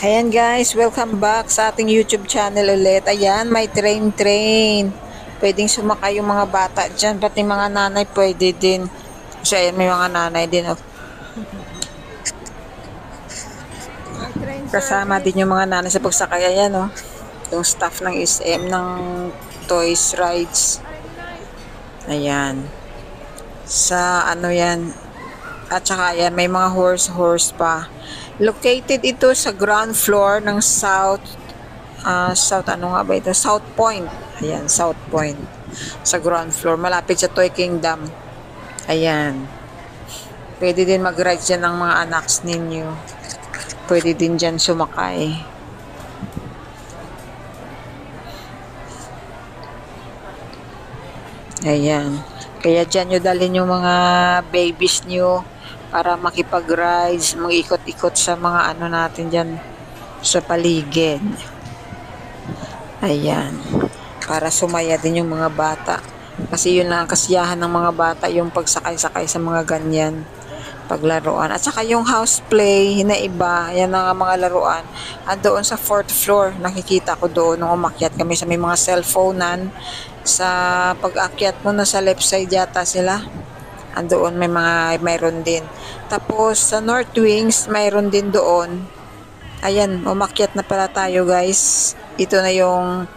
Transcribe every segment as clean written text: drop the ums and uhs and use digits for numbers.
Ayan guys, welcome back sa ating YouTube channel ulit. Ayan, may train. Pwedeng sumakay yung mga bata dyan, pati mga nanay pwede din. Kasi ayan, may mga nanay din. Oh. Kasama din yung mga nanay sa pagsakay. Ayan, oh. Yung staff ng SM ng Toys Rides. Ayan. Sa ano yan. At saka ayan, may mga horse pa. Located ito sa ground floor ng South ano nga ba ito? South Point. Ayan, South Point. Sa ground floor, malapit sa Toy Kingdom. Ayan. Pwede din mag-ride dyan ng mga anak ninyo. Pwede din dyan sumakay. Ayan. Kaya dyan nyo dalhin yung mga babies nyo para makipag-rides, mag-ikot-ikot sa mga ano natin dyan sa paligid. Ayan. Para sumaya din yung mga bata. Kasi yun lang ang kasiyahan ng mga bata, yung pagsakay-sakay sa mga ganyan paglaruan. At saka yung house play na iba, yan ang mga laruan. Doon sa 4th floor, nakikita ko doon nung umakyat kami sa may mga cellphonean. Sa pag-akyat mo na sa left side yata sila. Andoon mayroon din. Tapos sa North Wings mayroon din doon. Ayan, umakyat na pala tayo guys. Ito na yung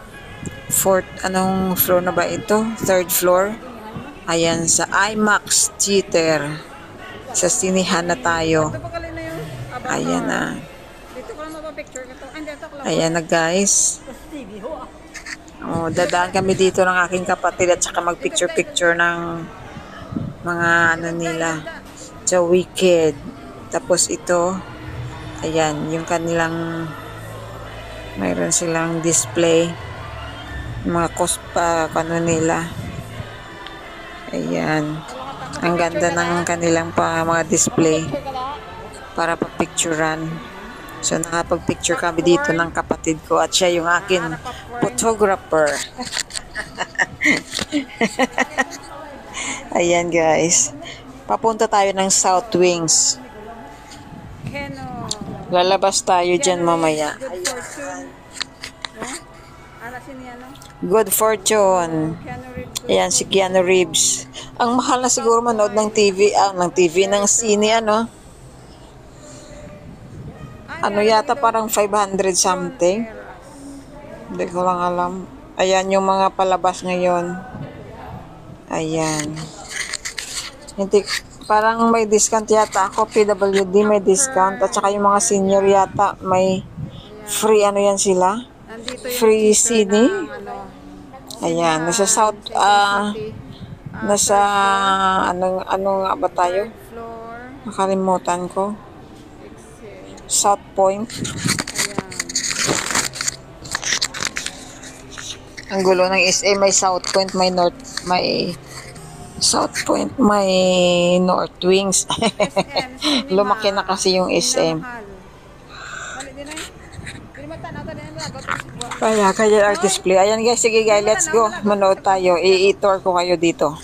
anong floor na ba ito? 3rd floor. Ayan, sa IMAX Theater. Sa sinihan na tayo. Ayan na. Ayan na guys. Oh, dadaan kami dito ng aking kapatid at saka mag-picture-picture ng mga ano nila sa Wicked. Tapos ito, ayan, yung kanilang mayroon silang display mga ano nila. Ayan, ang ganda ng kanilang mga display para pag-picturean. So nakapag-picture kami dito ng kapatid ko at siya yung akin photographer. Ayan guys. Papunta tayo ng South Wings. Lalabas tayo dyan mamaya. Good Fortune. Ayan si Keanu Reeves. Ang mahal na siguro manood ng TV. Ng sine ano. Ano yata parang 500 something. Hindi ko lang alam. Ayan yung mga palabas ngayon. Ayan. Hindi, parang may discount yata ako. PWD may discount. At saka yung mga senior yata may free ano yan sila. Free CD. Ayan. Nasa South, nasa, ano nga ba tayo? Nakalimutan ko. South Point. Ang gulo ng SM, may South Point, may South Point, may North Wings. Lumaki na kasi yung SM. Kaya art display. Ayan guys, sige guys, let's go. Manood tayo. I-tour ko kayo dito.